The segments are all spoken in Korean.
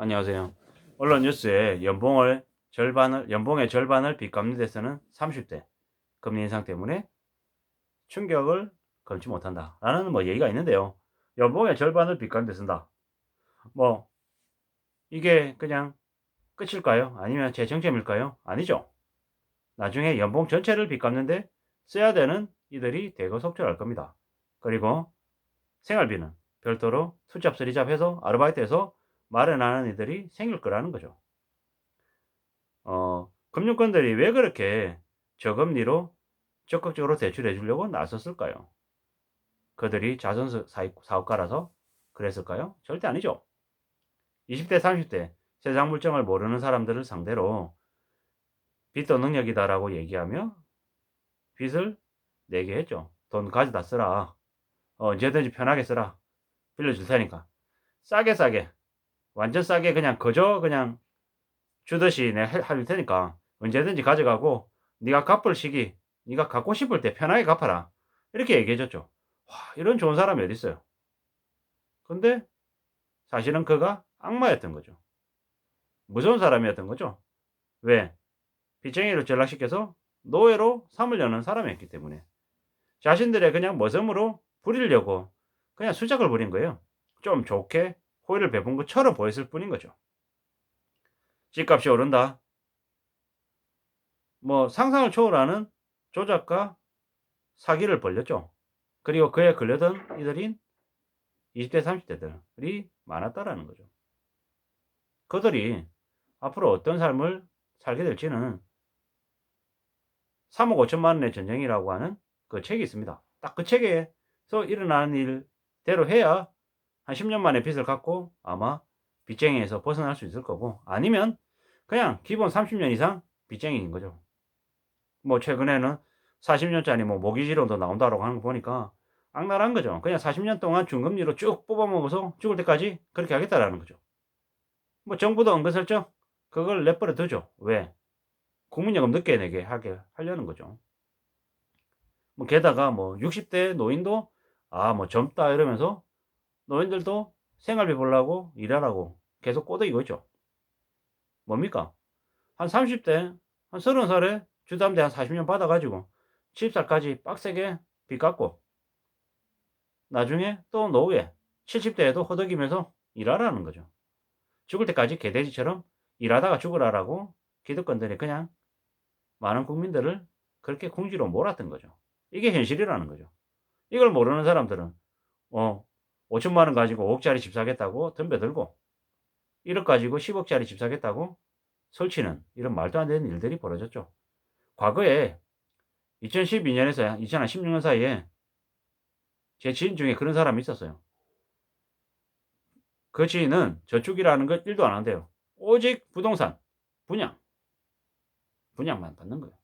안녕하세요. 언론 뉴스에 연봉의 절반을 빚 갚는 데서는 30대 금리 인상 때문에 충격을 금치 못한다라는 얘기가 있는데요. 연봉의 절반을 빚 갚는 데 쓴다. 뭐 이게 그냥 끝일까요? 아니면 재정점일까요? 아니죠. 나중에 연봉 전체를 빚 갚는데 써야 되는 이들이 대거 속출할 겁니다. 그리고 생활비는 별도로 투잡, 쓰리잡 해서 아르바이트해서 마련하는 이들이 생길 거라는 거죠. 금융권들이 왜 그렇게 저금리로 적극적으로 대출해 주려고 나섰을까요? 그들이 사업가라서 그랬을까요? 절대 아니죠. 20대, 30대 세상 물정을 모르는 사람들을 상대로 빚도 능력이다라고 얘기하며 빚을 내게 했죠. 돈 가져다 쓰라. 언제든지 편하게 쓰라. 빌려줄 테니까. 싸게 싸게. 완전 싸게 그냥 그저 그냥 주듯이 내 할 테니까 언제든지 가져가고 네가 갚을 시기 네가 갚고 싶을 때 편하게 갚아라. 이렇게 얘기해 줬죠. 와, 이런 좋은 사람이 어디 있어요. 근데 사실은 그가 악마였던 거죠. 무서운 사람이었던 거죠. 왜? 빚쟁이로 전락시켜서 노예로 삼으려는 사람이었기 때문에. 자신들의 그냥 머슴으로 부리려고 그냥 수작을 부린 거예요. 좀 좋게 호의를 베푼 것처럼 보였을 뿐인 거죠. 집값이 오른다. 상상을 초월하는 조작과 사기를 벌였죠. 그리고 그에 걸려든 이들인 20대, 30대들이 많았다라는 거죠. 그들이 앞으로 어떤 삶을 살게 될지는 3억 5천만 원의 전쟁이라고 하는 그 책이 있습니다. 딱 그 책에서 일어나는 일대로 해야 한 10년 만에 빚을 갚고 아마 빚쟁이에서 벗어날 수 있을 거고, 아니면 그냥 기본 30년 이상 빚쟁이인 거죠. 최근에는 40년짜리 모기지론도 나온다라고 하는 거 보니까 악랄한 거죠. 그냥 40년 동안 중금리로 쭉 뽑아먹어서 죽을 때까지 그렇게 하겠다라는 거죠. 정부도 은근슬쩍 그걸 내버려 두죠. 왜? 국민연금 늦게 내게 하게 하려는 거죠. 게다가 60대 노인도 젊다 이러면서 노인들도 생활비 벌라고 일하라고 계속 꼬드기고 있죠. 뭡니까? 한 30대, 한 30살에 주담대 한 40년 받아가지고 70살까지 빡세게 빚 갚고 나중에 또 노후에 70대에도 허덕이면서 일하라는 거죠. 죽을 때까지 개돼지처럼 일하다가 죽으라라고 기득권들이 그냥 많은 국민들을 그렇게 궁지로 몰았던 거죠. 이게 현실이라는 거죠. 이걸 모르는 사람들은 어 5천만 원 가지고 5억짜리 집 사겠다고 덤벼들고 1억 가지고 10억짜리 집 사겠다고 설치는 이런 말도 안 되는 일들이 벌어졌죠. 과거에 2012년에서 2016년 사이에 제 지인 중에 그런 사람이 있었어요. 그 지인은 저축이라는 걸 1도 안 한대요. 오직 부동산, 분양, 분양만 받는 거예요.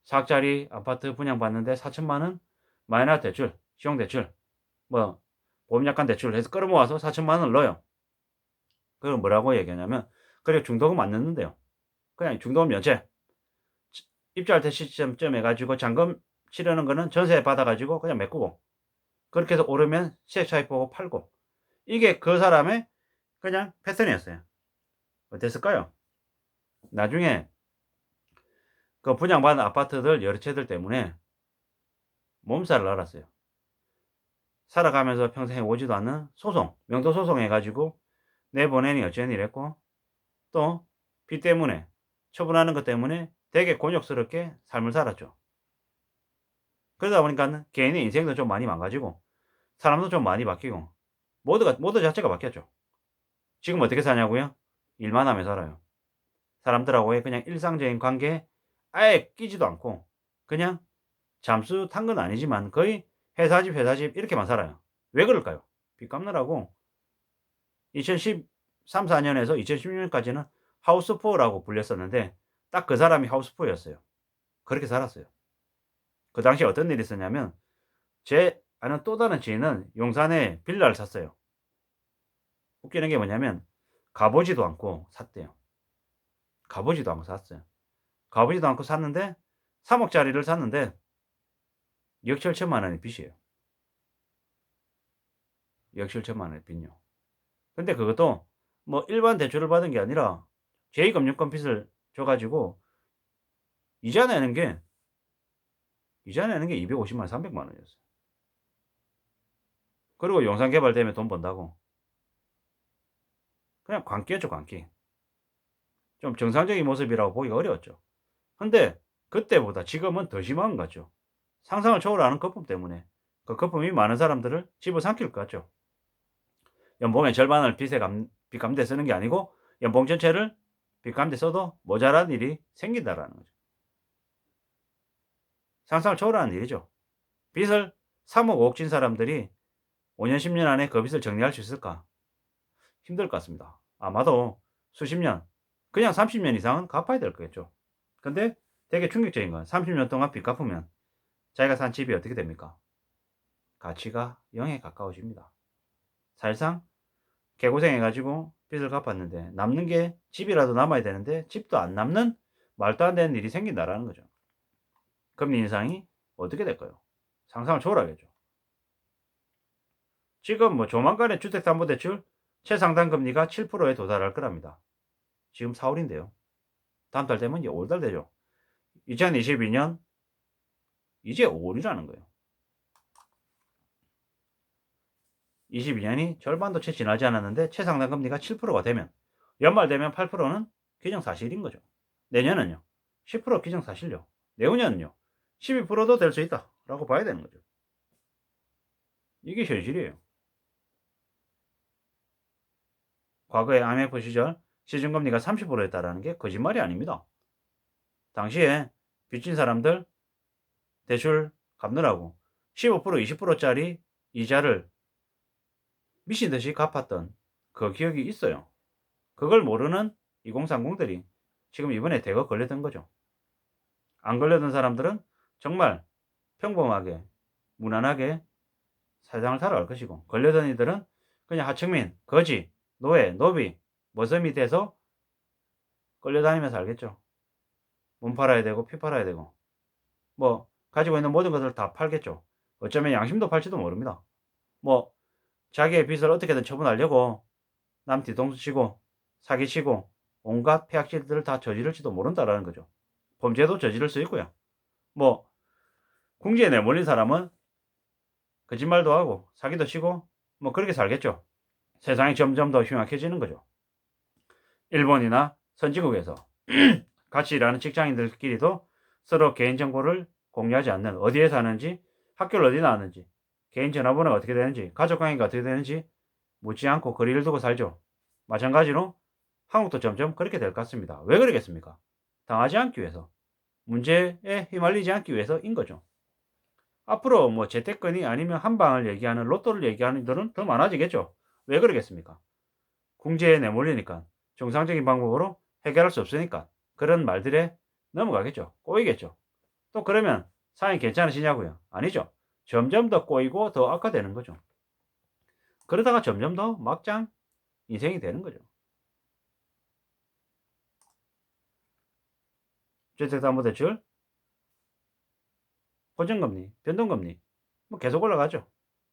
4억짜리 아파트 분양받는데 4천만 원 마이너스 대출, 시용대출, 뭐 보험약관 대출 해서 끌어모아서 4천만 원을 넣어요. 그걸 뭐라고 얘기하냐면 그래 중도금 안 넣는데요. 그냥 중도금 면제. 입주할 때 시점점 해가지고 잔금 치르는 거는 전세 받아가지고 그냥 메꾸고 그렇게 해서 오르면 시세 차익 보고 팔고 이게 그 사람의 그냥 패턴이었어요. 어땠을까요? 나중에 그 분양받은 아파트들 여러 채들 때문에 몸살을 앓았어요. 살아가면서 평생 오지도 않는 소송, 명도 소송 해가지고 내보내니 어쩌니 이랬고 또 빚 때문에 처분하는 것 때문에 되게 곤욕스럽게 삶을 살았죠. 그러다 보니까 개인의 인생도 좀 많이 망가지고 사람도 좀 많이 바뀌고 모두 자체가 바뀌었죠. 지금 어떻게 사냐고요? 일만 하며 살아요. 사람들하고의 그냥 일상적인 관계에 아예 끼지도 않고 그냥 잠수 탄 건 아니지만 거의 회사 집 이렇게만 살아요. 왜 그럴까요? 빚 갚느라고 2013, 4년에서 2016년까지는 하우스푸어라고 불렸었는데 딱 그 사람이 하우스푸어였어요. 그렇게 살았어요. 그 당시에 어떤 일이 있었냐면 제 아는 또 다른 지인은 용산에 빌라를 샀어요. 웃기는 게 뭐냐면 가보지도 않고 샀대요. 가보지도 않고 샀어요. 가보지도 않고 샀는데 3억짜리를 샀는데 6억 7천만 원의 빚이에요. 6억 7천만 원의 빚요. 근데 그것도 뭐 일반 대출을 받은 게 아니라 제2금융권 빚을 줘 가지고 이자 내는 게 250만 원, 300만 원이었어요. 그리고 용산 개발되면 돈 번다고. 그냥 광기였죠, 광기. 좀 정상적인 모습이라고 보기가 어려웠죠. 근데 그때보다 지금은 더 심한 것 같죠. 상상을 초월하는 거품 때문에 그 거품이 많은 사람들을 집어삼킬 것 같죠. 연봉의 절반을 빚 갚는 데 쓰는 게 아니고 연봉 전체를 빚 갚는 데 써도 모자란 일이 생긴다라는 거죠. 상상을 초월하는 일이죠. 빚을 3억 5억 진 사람들이 5년 10년 안에 그 빚을 정리할 수 있을까? 힘들 것 같습니다. 아마도 수십 년, 그냥 30년 이상은 갚아야 될 거겠죠. 근데 되게 충격적인 건 30년 동안 빚 갚으면 자기가 산 집이 어떻게 됩니까? 가치가 0에 가까워집니다. 사실상 개고생해가지고 빚을 갚았는데 남는 게 집이라도 남아야 되는데 집도 안 남는 말도 안 되는 일이 생긴다라는 거죠. 금리 인상이 어떻게 될까요? 상상을 초월하겠죠. 지금 뭐 조만간에 주택담보대출 최상단 금리가 7%에 도달할 거랍니다. 지금 4월인데요. 다음 달 되면 이제 5월 달 되죠. 2022년 이제 5월이라는 거예요. 22년이 절반도 채 지나지 않았는데 최상단 금리가 7%가 되면 연말 되면 8%는 기정사실인 거죠. 내년은요. 10% 기정사실요. 내후년은요. 12%도 될 수 있다라고 봐야 되는 거죠. 이게 현실이에요. 과거에 IMF 시절 시중금리가 30%였다라는 게 거짓말이 아닙니다. 당시에 빚진 사람들 대출 갚느라고 15% 20%짜리 이자를 미친 듯이 갚았던 그 기억이 있어요. 그걸 모르는 2030들이 지금 이번에 대거 걸려든 거죠. 안 걸려든 사람들은 정말 평범하게 무난하게 세상을 살아갈 것이고 걸려든 이들은 그냥 하층민, 거지, 노예, 노비, 머슴이 돼서 끌려다니면서 살겠죠. 몸 팔아야 되고 피 팔아야 되고 뭐 가지고 있는 모든 것을 다 팔겠죠. 어쩌면 양심도 팔지도 모릅니다. 뭐 자기의 빚을 어떻게든 처분하려고 남 뒤통수 치고 사기치고 온갖 폐악질들을 다 저지를지도 모른다라는 거죠. 범죄도 저지를 수 있고요. 뭐 궁지에 내몰린 사람은 거짓말도 하고 사기도 치고 뭐 그렇게 살겠죠. 세상이 점점 더 흉악해지는 거죠. 일본이나 선진국에서 같이 일하는 직장인들끼리도 서로 개인정보를 공유하지 않는, 어디에 사는지, 학교를 어디 나왔는지, 개인 전화번호가 어떻게 되는지, 가족관계가 어떻게 되는지 묻지 않고 거리를 두고 살죠. 마찬가지로 한국도 점점 그렇게 될 것 같습니다. 왜 그러겠습니까? 당하지 않기 위해서, 문제에 휘말리지 않기 위해서인 거죠. 앞으로 뭐 재테크니 아니면 한방을 얘기하는, 로또를 얘기하는 이들은 더 많아지겠죠. 왜 그러겠습니까? 궁지에 내몰리니까, 정상적인 방법으로 해결할 수 없으니까 그런 말들에 넘어가겠죠. 꼬이겠죠. 또 그러면 상황이 괜찮으시냐고요? 아니죠. 점점 더 꼬이고 더 악화되는 거죠. 그러다가 점점 더 막장 인생이 되는 거죠. 주택담보대출, 고정금리, 변동금리 뭐 계속 올라가죠.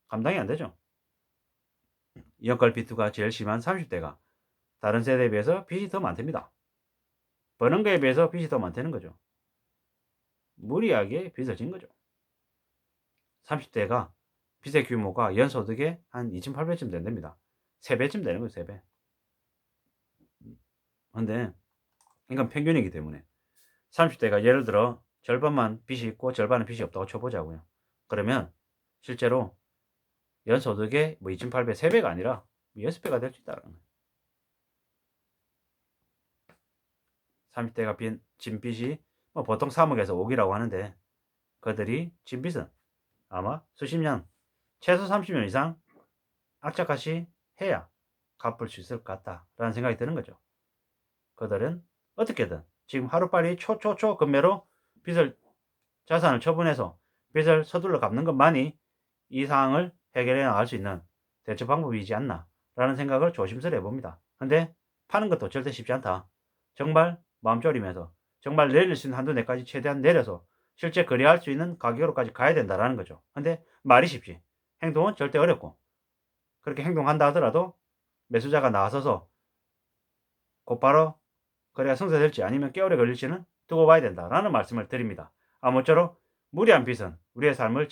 감당이 안 되죠. 연결 비투가 제일 심한 30대가 다른 세대에 비해서 빚이 더 많답니다. 버는 거에 비해서 빚이 더 많다는 거죠. 무리하게 빚을 진 거죠. 30대가 빚의 규모가 연소득의 한 2,800쯤 된답니다. 3배쯤 되는 거예요, 3배. 근데 이건 평균이기 때문에 30대가 예를 들어 절반만 빚이 있고 절반은 빚이 없다고 쳐보자고요. 그러면 실제로 연소득의 뭐 2,800, 3배가 아니라 6배가 될 수 있다는 거예요. 30대가 진 빚이 뭐 보통 3억에서 5억이라고 하는데 그들이 진 빚은 아마 수십 년, 최소 30년 이상 악착같이 해야 갚을 수 있을 것 같다라는 생각이 드는 거죠. 그들은 어떻게든 지금 하루빨리 초초초 금매로 빚을 자산을 처분해서 빚을 서둘러 갚는 것만이 이 상황을 해결해 나갈 수 있는 대처 방법이지 않나 라는 생각을 조심스레 해봅니다. 근데 파는 것도 절대 쉽지 않다. 정말 마음 졸이면서 정말 내릴 수 있는 한도 내까지 최대한 내려서 실제 거래할 수 있는 가격으로까지 가야 된다라는 거죠. 근데 말이 쉽지 행동은 절대 어렵고 그렇게 행동한다 하더라도 매수자가 나서서 곧바로 거래가 성사될지 아니면 꽤 오래 걸릴지는 두고 봐야 된다라는 말씀을 드립니다. 아무쪼록 무리한 빚은 우리의 삶을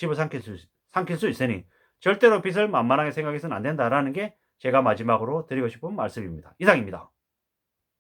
삼킬 수 있으니 절대로 빚을 만만하게 생각해서는 안 된다라는 게 제가 마지막으로 드리고 싶은 말씀입니다. 이상입니다.